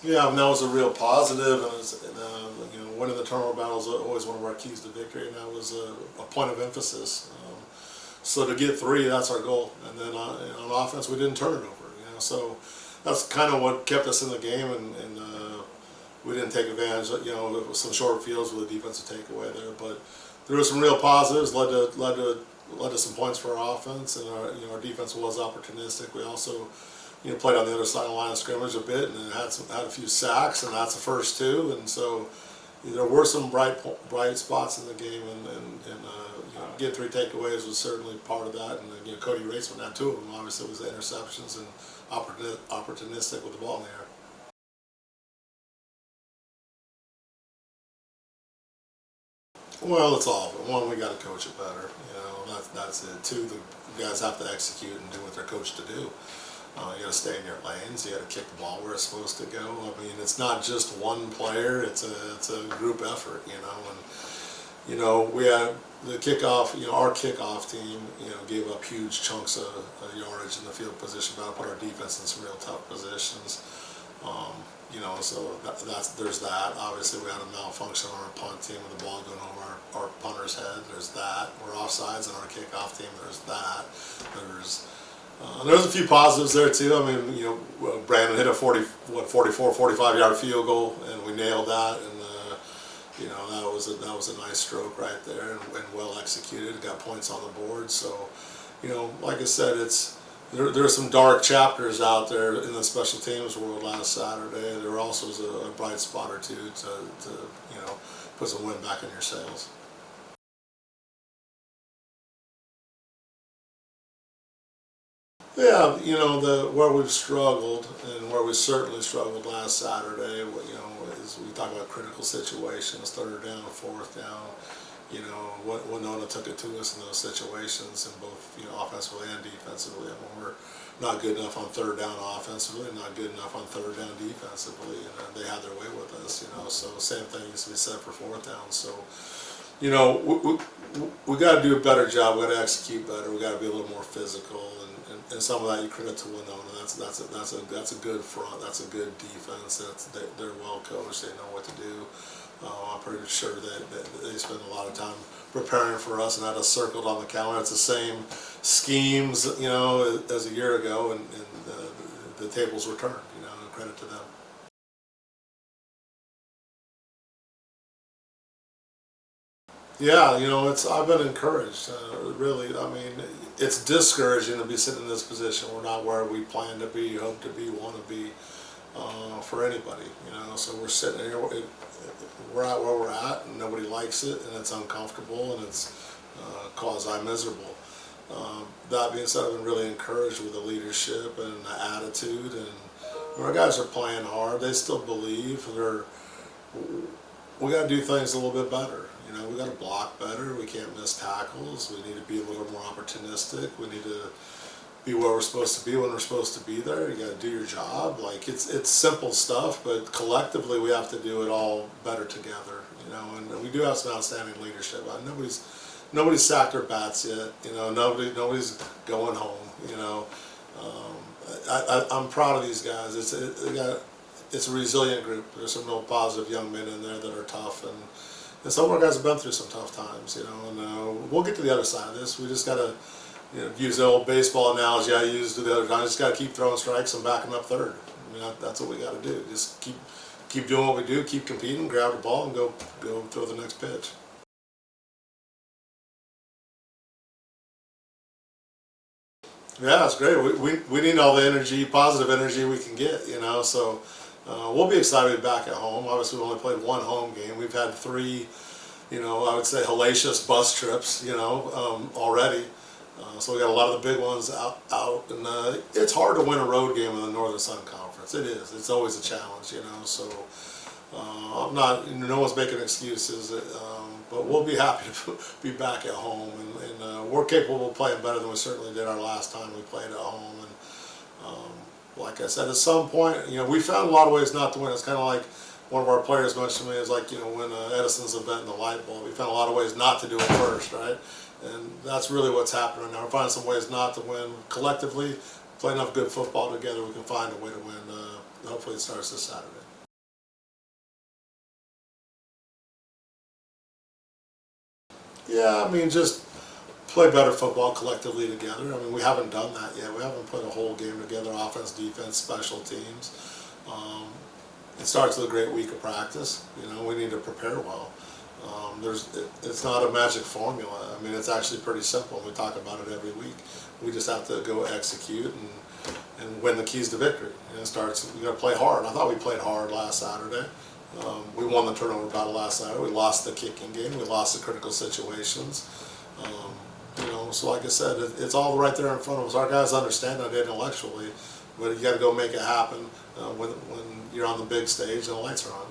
Yeah, and that was a real positive, and, winning the turnover battle is always one of our keys to victory, and that was a point of emphasis. So to get 3, that's our goal, and then on offense, we didn't turn it over. So that's kind of what kept us in the game, and we didn't take advantage. It was some short fields with a defensive takeaway there, but there were some real positives. Led to some points for our offense, and our defense was opportunistic. We also played on the other side of the line of scrimmage a bit, and had a few sacks, and that's the first 2. And so there were some bright spots in the game, and getting 3 takeaways was certainly part of that. And Cody Raceman had 2 of them. Obviously, it was the interceptions and opportunistic with the ball in the air. Well, it's all of it. 1, we got to coach it better. That's it. 2, the guys have to execute and do what they're coached to do. You got to stay in your lanes. You got to kick the ball where it's supposed to go. I mean, it's not just one player. It's a group effort. We had the kickoff. Our kickoff team, gave up huge chunks of yardage in the field position, but put our defense in some real tough positions. So there's that. Obviously, we had a malfunction on our punt team with the ball going over our punter's head. There's that. We're offsides on our kickoff team. There's that. There's a few positives there too. I mean, Brandon hit a 45-yard field goal, and we nailed that, and that was a nice stroke right there, and well executed. Got points on the board. So, like I said, there are some dark chapters out there in the special teams world last Saturday. There also was a bright spot or two to put some wind back in your sails. Yeah, where we've struggled, and where we certainly struggled last Saturday, is we talk about critical situations, 3rd down, 4th down. Winona took it to us in those situations, and both offensively and defensively. I mean, we're not good enough on 3rd down offensively, not good enough on 3rd down defensively, and they had their way with us. So same thing needs to be said for 4th down. So we got to do a better job. We got to execute better. We got to be a little more physical, and some of that you credit to Winona. That's a good front. That's a good defense. They're well coached. They know what to do. I'm pretty sure that they spend a lot of time preparing for us and had us circled on the calendar. It's the same schemes, as a year ago, and the tables were turned. Credit to them. Yeah, I've been encouraged. Really, I mean, it's discouraging to be sitting in this position. We're not where we plan to be, hope to be, want to be, for anybody. So we're sitting here. We're at where we're at, and nobody likes it, and it's uncomfortable, and it's quasi-miserable. That being said, I've been really encouraged with the leadership and the attitude, and our guys are playing hard. They still believe. We got to do things a little bit better. We got to block better. We can't miss tackles. We need to be a little more opportunistic. We need to be where we're supposed to be when we're supposed to be there. You got to do your job. Like it's simple stuff, but collectively we have to do it all better together. And we do have some outstanding leadership. Nobody's sacked their bats yet. Nobody's going home. I'm proud of these guys. It's a resilient group. There's some real positive young men in there that are tough, and some of our guys have been through some tough times. And we'll get to the other side of this. We just got to use the old baseball analogy I used the other time. Just got to keep throwing strikes and backing up 3rd. That's what we got to do. Just keep doing what we do. Keep competing. Grab the ball and go throw the next pitch. Yeah, it's great. We need all the energy, positive energy we can get. So we'll be excited to be back at home. Obviously, we've only played 1 home game. We've had 3, I would say hellacious bus trips, already. So we got a lot of the big ones out, and it's hard to win a road game in the Northern Sun Conference. It is. It's always a challenge, So I'm not. No one's making excuses, but we'll be happy to be back at home, and we're capable of playing better than we certainly did our last time we played at home. And like I said, at some point, we found a lot of ways not to win. It's kind of like one of our players mentioned to me, is like when Edison's inventing the light bulb. We found a lot of ways not to do it first, right? And that's really what's happening now. We're finding some ways not to win collectively. Play enough good football together, we can find a way to win. Hopefully it starts this Saturday. Yeah, I mean, just play better football collectively together. I mean, we haven't done that yet. We haven't put a whole game together, offense, defense, special teams. Um, it starts with a great week of practice. You know, we need to prepare well. It's not a magic formula. I mean, it's actually pretty simple. We talk about it every week. We just have to go execute and win the keys to victory. And it starts, we got to play hard. I thought we played hard last Saturday. We won the turnover battle last Saturday. We lost the kicking game. We lost the critical situations. You know, so like I said, it's all right there in front of us. Our guys understand that intellectually, but you got to go make it happen when you're on the big stage and the lights are on.